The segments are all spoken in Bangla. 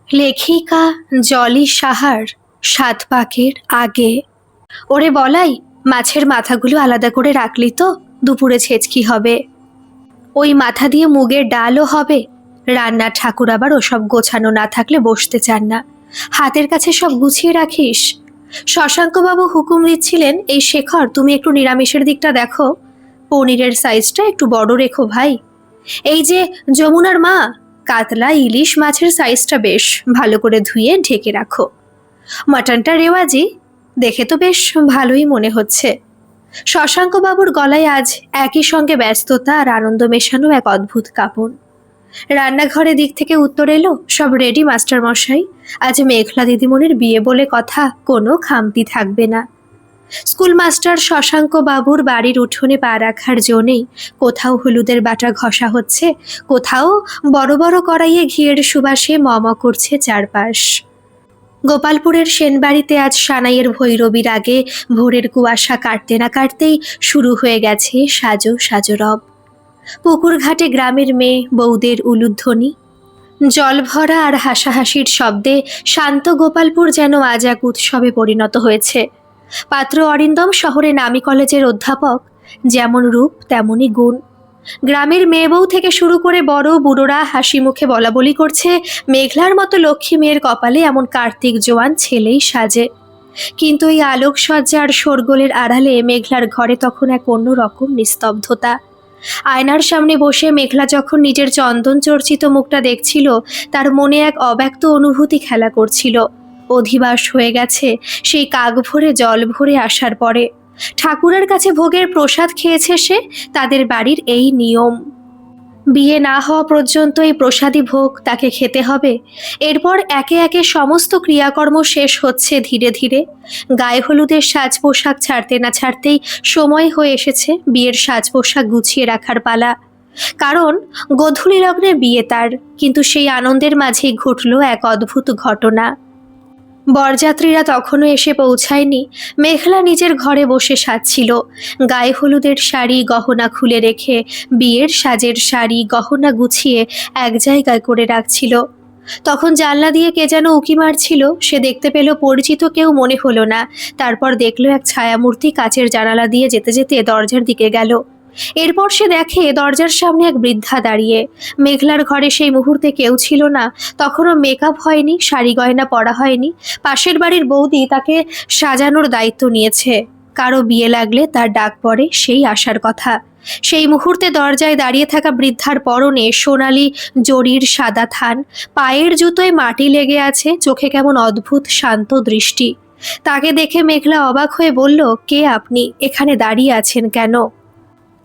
লেখিকা জলি সাহার ৭ পাকের আগে। ওরে বলাই, মাছের মাথাগুলো আলাদা করে রাখলি তো? দুপুরে ছেচকি হবে। ওই মাথা দিয়ে মুগের ডালও হবে। রান্নার ঠাকুর আবার ওসব গোছানো না থাকলে বসতে চান না। হাতের কাছে সব গুছিয়ে রাখিস। শশাঙ্কবাবু হুকুম দিচ্ছিলেন, এই শেখর, তুমি একটু নিরামিষের দিকটা দেখো। পনিরের সাইজটা একটু বড় রেখো ভাই। এই যে যমুনার মা, কাতলা ইলিশ মাছের সাইজটা বেশ ভালো করে ধুয়ে ঢেকে রাখো। মাটনটা রেওয়াজি, দেখে তো বেশ ভালোই মনে হচ্ছে। শশাঙ্কবাবুর গলায় আজ একই সঙ্গে ব্যস্ততা আর আনন্দ মেশানো এক অদ্ভুত কাঁপন। রান্নাঘরের দিক থেকে উত্তর এলো, সব রেডি মাস্টার মশাই। আজ মেঘলা দিদিমণির বিয়ে বলে কথা, কোনো খামতি থাকবে না। স্কুল মাস্টার শশাঙ্ক বাবুর বাড়ির উঠোনে পা রাখার জন্যেই কোথাও হলুদের বাটা ঘষা হচ্ছে, কোথাও বড় বড় কড়াইয়ে ঘিয়ের সুবাসে মম করছে চারপাশ। গোপালপুরের সেনবাড়িতে আজ সানাইয়ের ভৈরবীর আগে ভোরের কুয়াশা কাটতে না কাটতেই শুরু হয়ে গেছে সাজো সাজো রব। পুকুর ঘাটে গ্রামের মেয়ে বৌদের উলুধ্বনি, জলভরা আর হাসাহাসির শব্দে শান্ত গোপালপুর যেন আজ এক উৎসবে পরিণত হয়েছে। পাত্র অরিন্দম শহরে নামী কলেজের অধ্যাপক, যেমন রূপ তেমনই গুণ। গ্রামের মেয়ে বউ থেকে শুরু করে বড় বুড়োরা হাসি মুখে বলা বলি করছে, মেঘলার মতো লক্ষ্মী মেয়ের কপালে এমন কার্তিক জোয়ান ছেলেই সাজে। কিন্তু এই আলোকসজ্জার শোরগোলের আড়ালে মেঘলার ঘরে তখন এক অন্য রকম নিস্তব্ধতা। আয়নার সামনে বসে মেঘলা যখন নিজের চন্দন চর্চিত মুখটা দেখছিল, তার মনে এক অব্যক্ত অনুভূতি খেলা করছিল। অধিবাস হয়ে গেছে সেই কাক ভরে জল ভরে আসার পরে। ঠাকুরের কাছে ভোগের প্রসাদ খেয়েছে সে, তাদের বাড়ির এই নিয়ম। বিয়ে না হওয়া পর্যন্ত এই প্রসাদী ভোগ তাকে খেতে হবে। এরপর একে একে সমস্ত ক্রিয়াকর্ম শেষ হচ্ছে ধীরে ধীরে। গায়ে হলুদের সাজ পোশাক ছাড়তে না ছাড়তেই সময় হয়ে এসেছে বিয়ের সাজ পোশাক গুছিয়ে রাখার পালা। কারণ গোধূলি লগ্নে বিয়ে তার, কিন্তু সেই আনন্দের মাঝেই ঘটল এক অদ্ভুত ঘটনা। বরযাত্রীরা তখনও এসে পৌঁছায়নি। মেঘলা নিজের ঘরে বসে সাজছিল। গায়ে হলুদের শাড়ি গহনা খুলে রেখে বিয়ের সাজের শাড়ি গহনা গুছিয়ে এক জায়গায় করে রাখছিল। তখন জানলা দিয়ে কে যেন উঁকি মারছিল। সে দেখতে পেল পরিচিত কেউ মনে হলো না। তারপর দেখলো এক ছায়ামূর্তি কাচের জানালা দিয়ে যেতে যেতে দরজার দিকে গেল। এরপর সে দেখে দরজার সামনে এক বৃদ্ধা দাঁড়িয়ে। মেঘলার ঘরে সেই মুহূর্তে কেউ ছিল না। তখনও মেকআপ হয়নি, শাড়ি গয়না পরা হয়নি। পাশের বাড়ির বৌদি তাকে সাজানোর দায়িত্ব নিয়েছে। কারো বিয়ে লাগলে তার ডাক পড়ে, সেই আসার কথা। সেই মুহূর্তে দরজায় দাঁড়িয়ে থাকা বৃদ্ধার পরনে সোনালি জরির সাদা থান, পায়ের জুতোয় মাটি লেগে আছে, চোখে কেমন অদ্ভুত শান্ত দৃষ্টি। তাকে দেখে মেঘলা অবাক হয়ে বলল, কে আপনি? এখানে দাঁড়িয়ে আছেন কেন?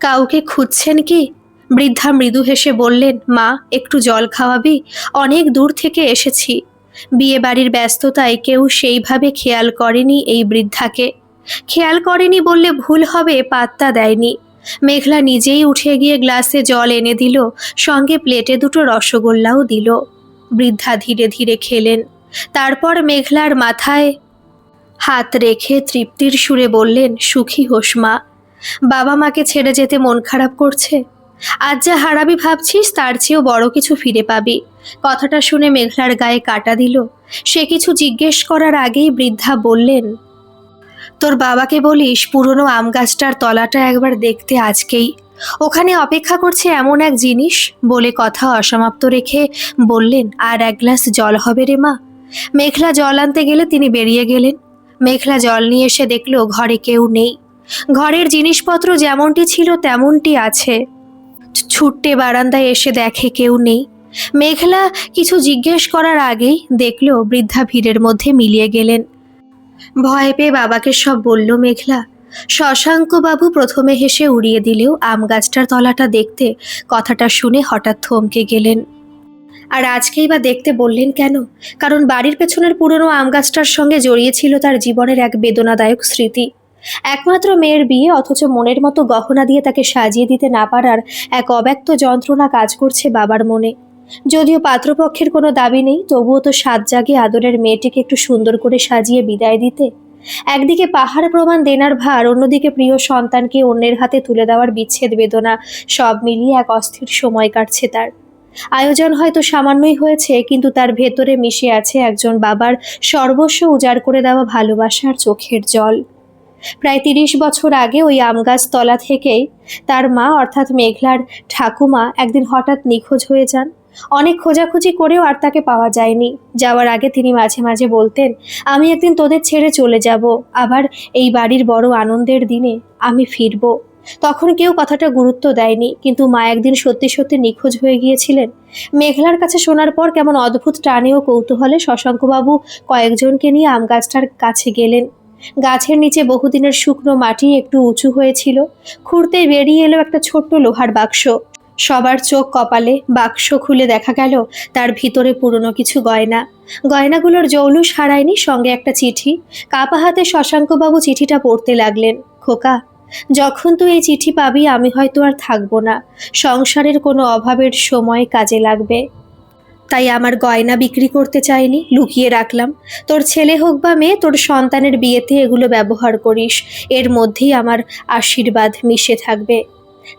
কাউকে খুঁজছেন কি? বৃদ্ধা মৃদু হেসে বললেন, মা, একটু জল খাওয়াবি? অনেক দূর থেকে এসেছি। বিয়ে বাড়ির ব্যস্ততায় কেউ সেইভাবে খেয়াল করেনি এই বৃদ্ধাকে। খেয়াল করেনি বললে ভুল হবে, পাত্তা দেয়নি। মেঘলা নিজেই উঠে গিয়ে গ্লাসে জল এনে দিল, সঙ্গে প্লেটে দুটো রসগোল্লাও দিল। বৃদ্ধা ধীরে ধীরে খেলেন। তারপর মেঘলার মাথায় হাত রেখে তৃপ্তির সুরে বললেন, সুখী হোস মা। বাবা মাকে ছেড়ে যেতে মন খারাপ করছে? আজ যা হারাবি ভাবছিস তার চেয়েও বড় কিছু ফিরে পাবি। কথাটা শুনে মেঘলার গায়ে কাঁটা দিল। সে কিছু জিজ্ঞেস করার আগেই বৃদ্ধা বললেন, তোর বাবাকে বলিস পুরনো আম গাছটার তলাটা একবার দেখতে আজকেই। ওখানে অপেক্ষা করছে এমন এক জিনিস। বলে কথা অসমাপ্ত রেখে বললেন, আর এক গ্লাস জল হবে রে মা। মেঘলা জল আনতে গেলে তিনি বেরিয়ে গেলেন। মেঘলা জল নিয়ে এসে দেখল ঘরে কেউ নেই। ঘরের জিনিসপত্র যেমনটি ছিল তেমনটি আছে। ছুট্টে বারান্দায় এসে দেখে কেউ নেই। মেঘলা কিছু জিজ্ঞেস করার আগেই দেখল বৃদ্ধা ভিড়ের মধ্যে মিলিয়ে গেলেন। ভয় পেয়ে বাবাকে সব বলল মেঘলা। শশাঙ্কবাবু প্রথমে হেসে উড়িয়ে দিলেও আম গাছটার তলাটা দেখতে কথাটা শুনে হঠাৎ থমকে গেলেন। আর আজকেই বা দেখতে বললেন কেন? কারণ বাড়ির পেছনের পুরনো আম গাছটার সঙ্গে জড়িয়েছিল তার জীবনের এক বেদনাদায়ক স্মৃতি। একমাত্র মেয়ের বিয়ে, অথচ মনের মতো গহনা দিয়ে তাকে সাজিয়ে দিতে না পারার এক অব্যক্ত যন্ত্রণা কাজ করছে বাবার মনে। যদিও পাত্রপক্ষের কোনো দাবি নেই, তবুও তো সাত জাগে আদরের মেয়েটিকে একটু সুন্দর করে সাজিয়ে বিদায় দিতে। একদিকে পাহাড় প্রমাণ দেনার ভার, অন্যদিকে প্রিয় সন্তানকে অন্যের হাতে তুলে দেওয়ার বিচ্ছেদ বেদনা, সব মিলিয়ে এক অস্থির সময় কাটছে তার। আয়োজন হয়তো সামান্যই হয়েছে, কিন্তু তার ভেতরে মিশে আছে একজন বাবার সর্বস্ব উজাড় করে দেওয়া ভালোবাসার চোখের জল। প্রায় ৩০ বছর আগে ওই আমগাছ তলা থেকেই তার মা অর্থাৎ মেঘলার ঠাকুমা একদিন হঠাৎ নিখোঁজ হয়ে যান। অনেক খোঁজাখুঁজি করেও আর তাকে পাওয়া যায়নি। যাওয়ার আগে তিনি মাঝে মাঝে বলতেন, আমি একদিন তোদের ছেড়ে চলে যাব, আবার এই বাড়ির বড় আনন্দের দিনে আমি ফিরব। তখন কেউ কথাটা গুরুত্ব দেয়নি, কিন্তু মা একদিন সত্যি সত্যি নিখোঁজ হয়ে গিয়েছিলেন। মেঘলার কাছে শোনার পর কেমন অদ্ভুত টানে ও কৌতূহলে শশাঙ্কবাবু কয়েকজনকে নিয়ে আম গাছটার কাছে গেলেন। গাছের নিচে বহুদিনের শুকনো মাটি একটু উঁচু হয়েছিল। খুঁড়তেই বেরিয়ে এলো একটা ছোট্ট লোহার বাক্স। সবার চোখ কপালে। বাক্স খুলে দেখা গেল তার ভিতরে পুরনো কিছু গয়না। গয়নাগুলোর জৌলুস হারায়নি, সঙ্গে একটা চিঠি। কাপা হাতে শশাঙ্কবাবু চিঠিটা পড়তে লাগলেন। খোকা, যখন তুই এই চিঠি পাবি আমি হয়তো আর থাকবো না। সংসারের কোনো অভাবের সময় কাজে লাগবে, তাই আমার গয়না বিক্রি করতে চাইনি, লুকিয়ে রাখলাম। তোর ছেলে হোক বা মেয়ে, তোর সন্তানের বিয়েতে এগুলো ব্যবহার করিস। এর মধ্যেই আমার আশীর্বাদ মিশে থাকবে।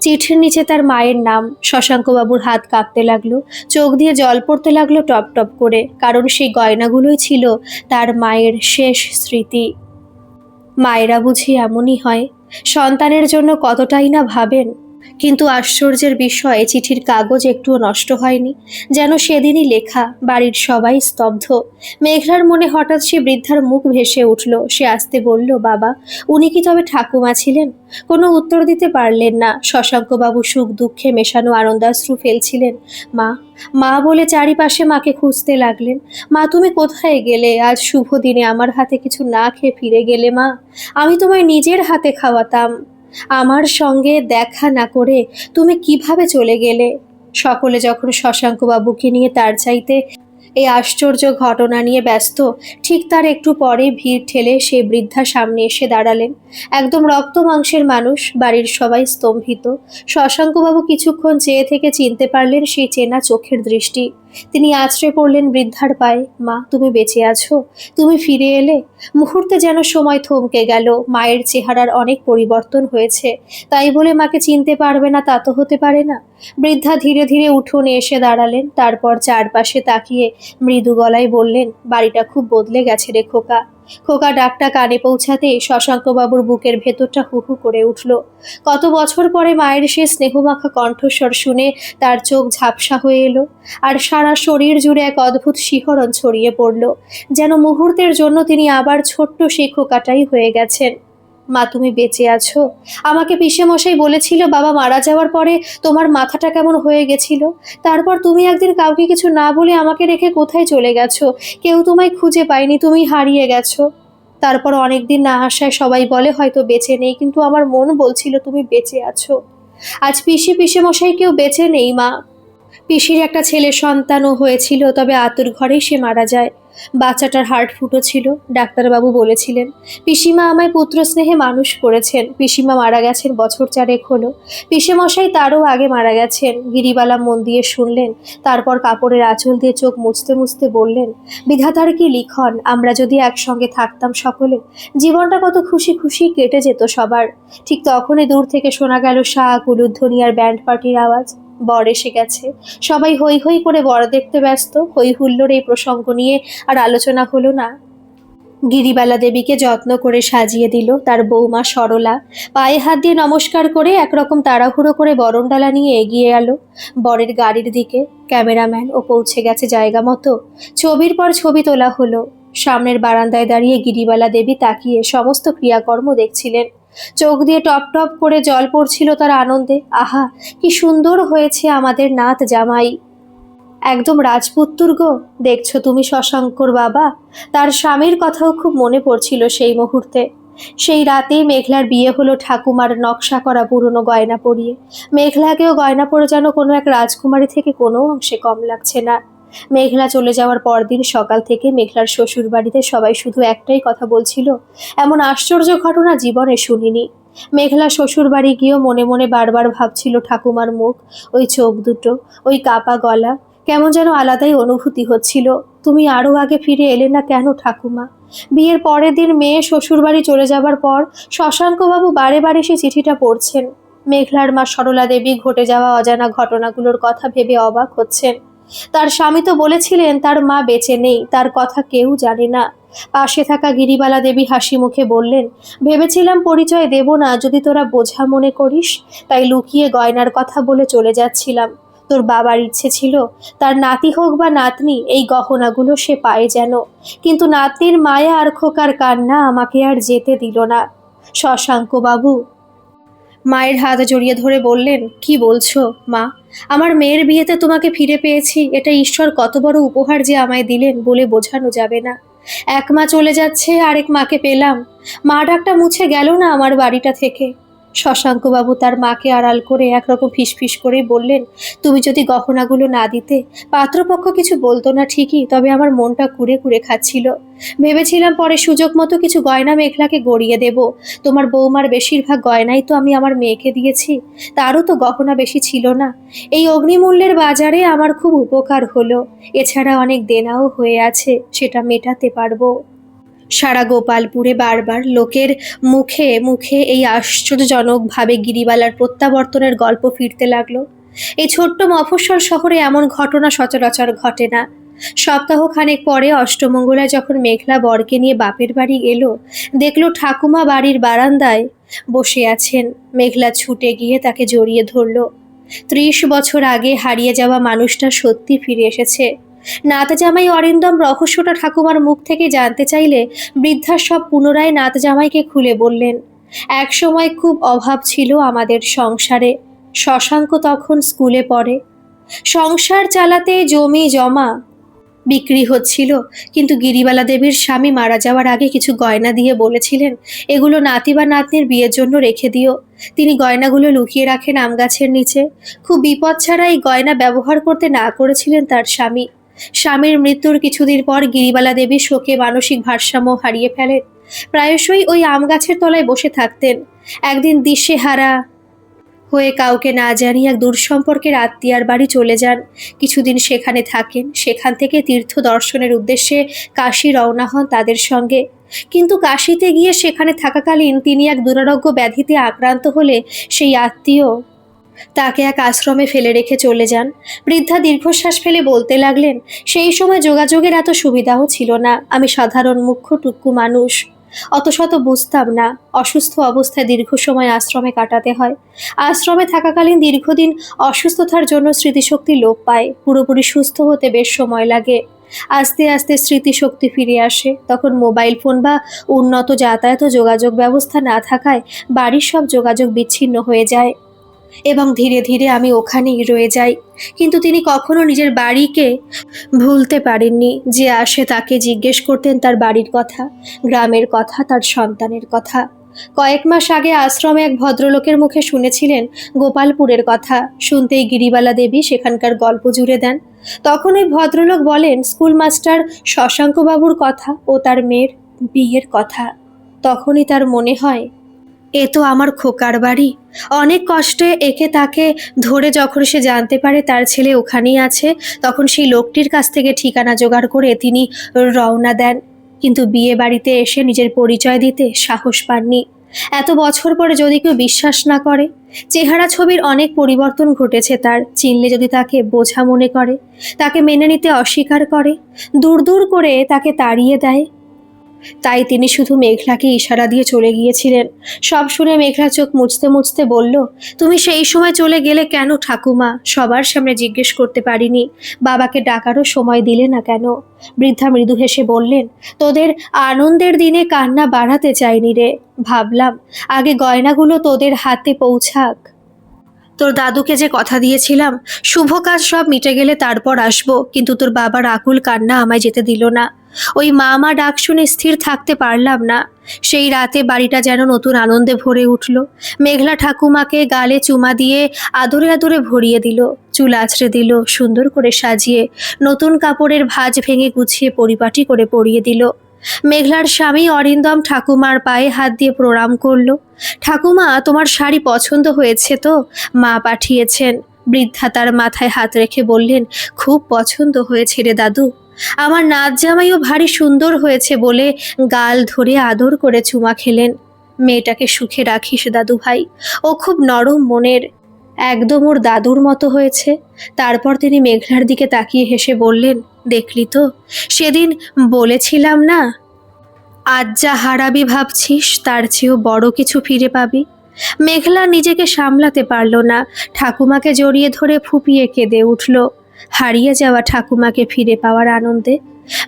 চিঠির নিচে তার মায়ের নাম। শশাঙ্কবাবুর হাত কাঁপতে লাগলো, চোখ দিয়ে জল পড়তে লাগলো টপ টপ করে, কারণ সেই গয়নাগুলোই ছিল তার মায়ের শেষ স্মৃতি। মায়েরা বুঝি এমনই হয়, সন্তানের জন্য কতটাই না ভাবেন। কিন্তু আশ্চর্যের বিষয়, চিঠির কাগজ একটুও নষ্ট হয়নি, যেন সেদিনই লেখা। বাড়ির সবাই স্তব্ধ। মেঘলার মনে হঠাৎ সে বৃদ্ধার মুখ ভেসে উঠল। সে আস্তে বলল, বাবা, উনি কি তবে ঠাকুমা ছিলেন? কোনো উত্তর দিতে পারলেন না। শশাঙ্কবাবু সুখ দুঃখে মেশানো আনন্দাশ্রু ফেলছিলেন। মা, মা বলে চারিপাশে মাকে খুঁজতে লাগলেন। মা, তুমি কোথায় গেলে? আজ শুভ দিনে আমার হাতে কিছু না খেয়ে ফিরে গেলে মা। আমি তোমায় নিজের হাতে খাওয়াতাম। আমার সঙ্গে দেখা না করে তুমি কিভাবে চলে গেলে? সকলে যখন শশাঙ্কবাবুকে নিয়ে তার চাইতে এই আশ্চর্য ঘটনা নিয়ে ব্যস্ত, ঠিক তার একটু পরে ভিড় ঠেলে সে বৃদ্ধা সামনে এসে দাঁড়ালেন। একদম রক্ত মাংসের মানুষ। বাড়ির সবাই স্তম্ভিত। শশাঙ্কবাবু কিছুক্ষণ চেয়ে থেকে চিনতে পারলেন সেই চেনা চোখের দৃষ্টি। তিনি আছড়ে পড়লেন বৃদ্ধার পায়ে। মা, তুমি বেঁচে আছো? তুমি ফিরে এলে? মুহূর্তে যেন সময় থমকে গেল। মায়ের চেহারার অনেক পরিবর্তন হয়েছে, তাই বলে মাকে চিনতে পারবে না তা তো হতে পারে না। বৃদ্ধা ধীরে ধীরে উঠোনে এসে দাঁড়ালেন, তারপর চারপাশে তাকিয়ে মৃদু গলায় বললেন, বাড়িটা খুব বদলে গেছে রে খোকা। খোকা ডাকটা কানে পৌঁছাতেই শশাঙ্কবাবুর বুকের ভেতরটা হু হু করে উঠল। কত বছর পরে মায়ের সে স্নেহমাখা কণ্ঠস্বর শুনে তার চোখ ঝাপসা হয়ে এলো, আর সারা শরীর জুড়ে এক অদ্ভুত শিহরণ ছড়িয়ে পড়ল, যেন মুহূর্তের জন্য তিনি আবার ছোট্ট সেই খোকাটাই হয়ে গেছেন। মা, তুমি বেঁচে আছো? আমাকে পিসেমশাই বলেছিল বাবা মারা যাওয়ার পরে তোমার মাথাটা কেমন হয়ে গেছিল। তারপর তুমি একদিন কাউকে কিছু না বলে আমাকে রেখে কোথায় চলে গেছো। কেউ তোমায় খুঁজে পায়নি, তুমি হারিয়ে গেছো। তারপর অনেকদিন না আসায় সবাই বলে হয়তো বেঁচে নেই, কিন্তু আমার মন বলছিল তুমি বেঁচে আছো। আজ পিসেমশাই কেউ বেঁচে নেই মা। পিসির একটা ছেলে সন্তানও হয়েছিল, তবে আতুর ঘরেই সে মারা যায়। বাচ্চাটার হার্ট ফুটো ছিল, ডাক্তারবাবু বলেছিলেন। পিসিমা আমায় পুত্র স্নেহে মানুষ করেছেন। পিসিমা মারা গেছেন বছর চারেক হলো। পিসেমশাই তারও আগে মারা গেছেন। গিরিবালা মন দিয়ে শুনলেন, তারপর কাপড়ের আঁচল দিয়ে চোখ মুছতে মুছতে বললেন, বিধাতার কি লিখন, আমরা যদি একসঙ্গে থাকতাম সকলে, জীবনটা কত খুশি খুশি কেটে যেত সবার। ঠিক তখনই দূর থেকে শোনা গেল শাক, উলুধ্বনি আর ব্যান্ড পার্টির আওয়াজ। বর এসে গেছে। সবাই হৈ হৈ করে বর দেখতে ব্যস্ত। হৈ হুল্লোড় এই প্রসঙ্গ নিয়ে আর আলোচনা হলো না। গিরিবালা দেবীকে যত্ন করে সাজিয়ে দিল তার বৌমা সরলা। পায়ে হাত দিয়ে নমস্কার করে একরকম তাড়াহুড়ো করে বরণডালা নিয়ে এগিয়ে এলো বরের গাড়ির দিকে। ক্যামেরাম্যান ও পৌঁছে গেছে জায়গা মতো। ছবির পর ছবি তোলা হলো। সামনের বারান্দায় দাঁড়িয়ে গিরিবালা দেবী তাকিয়ে সমস্ত ক্রিয়াকর্ম দেখছিলেন। চোখ দিয়ে টপ টপ করে জল পড়ছিল তার আনন্দে। আহা, কি সুন্দর হয়েছে আমাদের নাত জামাই, একদম রাজপুত্তুর গো। দেখছো তুমি শশাঙ্কর বাবা? তার স্বামীর কথাও খুব মনে পড়ছিল সেই মুহূর্তে। সেই রাতেই মেঘলার বিয়ে হলো ঠাকুমার নকশা করা পুরনো গয়না পরিয়ে। মেঘলাকেও গয়না পরে যেন কোনো এক রাজকুমারী থেকে কোনো অংশে কম লাগছে না। মেঘলা চলে যাওয়ার পরদিন সকাল থেকে মেঘলার শ্বশুর বাড়িতে সবাই শুধু একটাই কথা বলছিল, এমন আশ্চর্য ঘটনা জীবনে শুনিনি। মেঘলা শ্বশুর বাড়ি গিয়েও মনে মনে বারবার ভাবছিল ঠাকুমার মুখ, ওই চোখ দুটো, ওই কাপা গলা, কেমন যেন আলাদাই অনুভূতি হচ্ছিল। তুমি আরও আগে ফিরে এলে না কেন ঠাকুমা? বিয়ের পরের দিন মেয়ে শ্বশুর বাড়ি চলে যাবার পর শশাঙ্কবাবু বারে বারে সে চিঠিটা পড়ছেন। মেঘলার মা সরলা দেবী ঘটে যাওয়া অজানা ঘটনাগুলোর কথা ভেবে অবাক হচ্ছেন। তার স্বামী তো বলেছিলেন তার মা বেঁচে নেই, তার কথা কেউ জানে না। পাশে থাকা গিরিবালা দেবী হাসি মুখে বললেন, ভেবেছিলাম পরিচয় দেব না যদি তোরা বোঝা মনে করিস, তাই লুকিয়ে গয়নার কথা বলে চলে যাচ্ছিলাম। তোর বাবার ইচ্ছে ছিল তার নাতি হোক বা নাতনি এই গহনাগুলো সে পায় যেন, কিন্তু নাতনির মায়া আর খোকার কান্না আমাকে আর যেতে দিল না। শশাঙ্ক বাবু মায়ের হাত জড়িয়ে ধরে বললেন, কি বলছো মা? আমার মেয়ের বিয়েতে তোমাকে ফিরে পেয়েছি, এটা ঈশ্বর কত বড় উপহার যে আমায় দিলেন বলে বোঝানো যাবে না। এক মা চলে যাচ্ছে, আরেক মাকে পেলাম। মা ডাকটা মুছে গেল না আমার বাড়িটা থেকে। শশাঙ্কবাবু তার মাকে আড়াল করে একরকম ফিসফিস করেই বললেন, তুমি যদি গহনাগুলো না দিতে পাত্রপক্ষ কিছু বলতো না ঠিকই, তবে আমার মনটা কুড়ে কুড়ে খাচ্ছিল। ভেবেছিলাম পরে সুযোগ মতো কিছু গয়না মেঘলাকে গড়িয়ে দেব। তোমার বৌমার বেশিরভাগ গয়নাই তো আমি আমার মেয়েকে দিয়েছি, তারও তো গহনা বেশি ছিল না। এই অগ্নিমূল্যের বাজারে আমার খুব উপকার হলো। এছাড়া অনেক দেনাও হয়ে আছে, সেটা মেটাতে পারবো। সারা গোপালপুরে বারবার লোকের মুখে মুখে এই আশ্চর্যজনকভাবে গিরিবালার প্রত্যাবর্তনের গল্প ফিরতে লাগলো। এই ছোট্ট মফস্বল শহরে এমন ঘটনা সচরাচর ঘটে না। সপ্তাহখানেক পরে অষ্টমঙ্গলায় যখন মেঘলা বরকে নিয়ে বাপের বাড়ি এলো, দেখলো ঠাকুমা বাড়ির বারান্দায় বসে আছেন। মেঘলা ছুটে গিয়ে তাকে জড়িয়ে ধরল। 30 বছর আগে হারিয়ে যাওয়া মানুষটা সত্যি ফিরে এসেছে। নাত জামাই অরিন্দম রহস্যটা ঠাকুমার মুখ থেকে জানতে চাইলে বৃদ্ধা সব পুনরায় নাত জামাইকে খুলে বললেন। এক সময় খুব অভাব ছিল আমাদের সংসারে। শশাঙ্ক তখন স্কুলে পড়ে। সংসার চালাতে জমি জমা বিক্রি হচ্ছিল, কিন্তু গিরিবালা দেবীর স্বামী মারা যাওয়ার আগে কিছু গয়না দিয়ে বলেছিলেন, এগুলো নাতি বা নাতনির বিয়ের জন্য রেখে দিও। তিনি গয়নাগুলো লুকিয়ে রাখেন আম গাছের নিচে। খুব বিপদ ছাড়া এই গয়না ব্যবহার করতে না করেছিলেন তার স্বামী। স্বামীর মৃত্যুর কিছুদিন পর গিরিবালা দেবী শোকে মানসিক ভারসাম্য হারিয়ে ফেলেন। প্রায়শই ওই আম গাছের তলায় বসে থাকতেন। একদিন দিশেহারা হয়ে কাউকে না জানিয়ে এক দূর সম্পর্কের আত্মীয়ার বাড়ি চলে যান। কিছুদিন সেখানে থাকেন। সেখান থেকে তীর্থ দর্শনের উদ্দেশ্যে কাশী রওনা হন তাদের সঙ্গে। কিন্তু কাশীতে গিয়ে সেখানে থাকাকালীন তিনি এক দুরারোগ্য ব্যাধিতে আক্রান্ত হলে সেই আত্মীয় তাকে এক আশ্রমে ফেলে রেখে চলে যান। বৃদ্ধা দীর্ঘশ্বাস ফেলে বলতে লাগলেন, সেই সময় যোগাযোগের এত সুবিধাও ছিল না। আমি সাধারণ মুখ্য টুকু মানুষ, অত শত বুঝতাম না। অসুস্থ অবস্থায় দীর্ঘ সময় আশ্রমে কাটাতে হয়। আশ্রমে থাকাকালীন দীর্ঘদিন অসুস্থতার জন্য স্মৃতিশক্তি লোপ পায়। পুরোপুরি সুস্থ হতে বেশ সময় লাগে। আস্তে আস্তে স্মৃতিশক্তি ফিরে আসে। তখন মোবাইল ফোন বা উন্নত যাতায়াত ও যোগাযোগ ব্যবস্থা না থাকায় বাড়ির সব যোগাযোগ বিচ্ছিন্ন হয়ে যায় এবং ধীরে ধীরে আমি ওখানেই রয়ে যাই। কিন্তু তিনি কখনো নিজের বাড়িকে ভুলতে পারেননি। যে আসে তাকে জিজ্ঞেস করতেন তার বাড়ির কথা, গ্রামের কথা, তার সন্তানের কথা। কয়েক মাস আগে আশ্রমে এক ভদ্রলোকের মুখে শুনেছিলেন গোপালপুরের কথা। শুনতেই গিরিবালা দেবী সেখানকার গল্প জুড়ে দেন। তখন ওই ভদ্রলোক বলেন স্কুল মাস্টার শশাঙ্কবাবুর কথা ও তার মেয়ের বিয়ের কথা। তখনই তার মনে হয়, এ তো আমার খোকার বাড়ি। অনেক কষ্টে একে তাকে ধরে যখন সে জানতে পারে তার ছেলে ওখানেই আছে, তখন সেই লোকটির কাছ থেকে ঠিকানা জোগাড় করে তিনি রওনা দেন। কিন্তু বিয়ে বাড়িতে এসে নিজের পরিচয় দিতে সাহস পাননি। এত বছর পরে যদি কেউ বিশ্বাস না করে, চেহারা ছবির অনেক পরিবর্তন ঘটেছে তার। চিনলে যদি তাকে বোঝা মনে করে, তাকে মেনে নিতে অস্বীকার করে, দূর দূর করে তাকে তাড়িয়ে দেয়। তাই তিনি শুধু মেঘলাকে ইশারা দিয়ে চলে গিয়েছিলেন। সব শুনে মেঘলা চোখ মুছতে মুছতে বলল, তুমি সেই সময় চলে গেলে কেন ঠাকুমা? সবার সামনে জিজ্ঞেস করতে পারিনি। বাবাকে ডাকারও সময় দিলে না কেন? বৃদ্ধা মৃদু হেসে বললেন, তোদের আনন্দের দিনে কান্না বাড়াতে চাইনি রে। ভাবলাম আগে গয়নাগুলো তোদের হাতে পৌঁছাক। তোর দাদুকে যে কথা দিয়েছিলাম শুভ কাজ সব মিটে গেলে তারপর আসবো, কিন্তু তোর বাবার আকুল কান্না আমায় যেতে দিল না। ওই মা মা ডাক শুনে স্থির থাকতে পারলাম না। সেই রাতে বাড়িটা যেন নতুন আনন্দে ভরে উঠল। মেঘলা ঠাকুমাকে গালে চুমা দিয়ে আদরে আদরে ভরিয়ে দিল, চুল আঁচড়ে দিল, সুন্দর করে সাজিয়ে নতুন কাপড়ের ভাঁজ ভেঙে গুছিয়ে পরিপাটি করে পরিয়ে দিল। মেঘলার স্বামী অরিন্দম ঠাকুমার পায়ে হাত দিয়ে প্রণাম করল। ঠাকুমা, তোমার শাড়ি পছন্দ হয়েছে তো? মা পাঠিয়েছেন। বৃদ্ধা তার মাথায় হাত রেখে বললেন, খুব পছন্দ হয়েছে রে দাদু। আমার নাত জামাইও ভারী সুন্দর হয়েছে বলে গাল ধরে আদর করে চুমা খেলেন। মেয়েটাকে সুখে রাখিস দাদু ভাই, ও খুব নরম মনের, একদম ওর দাদুর মতো হয়েছে। তারপর তিনি মেঘলার দিকে তাকিয়ে হেসে বললেন, দেখলি তো, সেদিন বলেছিলাম না, আজ যা হারাবি ভাবছিস তার চেয়েও বড় কিছু ফিরে পাবি। মেঘলা নিজেকে সামলাতে পারল না, ঠাকুমাকে জড়িয়ে ধরে ফুপিয়ে কেঁদে উঠল, হারিয়ে যাওয়া ঠাকুমাকে ফিরে পাওয়ার আনন্দে।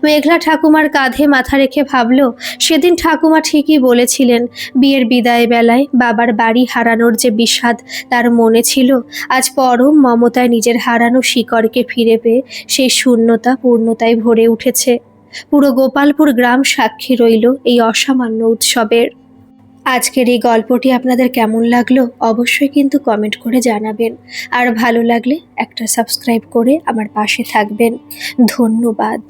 মেঘলা ঠাকুমার কাঁধে মাথা রেখে ভাবল, সেদিন ঠাকুমা ঠিকই বলেছিলেন, বিয়ের বিদায় বেলায় বাবার বাড়ি হারানোর যে বিষাদ তার মনে ছিল, আজ পরম মমতায় নিজের হারানো শিকড়কে ফিরে পেয়ে সেই শূন্যতা পূর্ণতায় ভরে উঠেছে। পুরো গোপালপুর গ্রাম সাক্ষী রইল এই অসামান্য উৎসবের। আজকের এই গল্পটি আপনাদের কেমন লাগলো অবশ্যই কিন্তু কমেন্ট করে জানাবেন, আর ভালো লাগলে একটা সাবস্ক্রাইব করে আমার পাশে থাকবেন। ধন্যবাদ।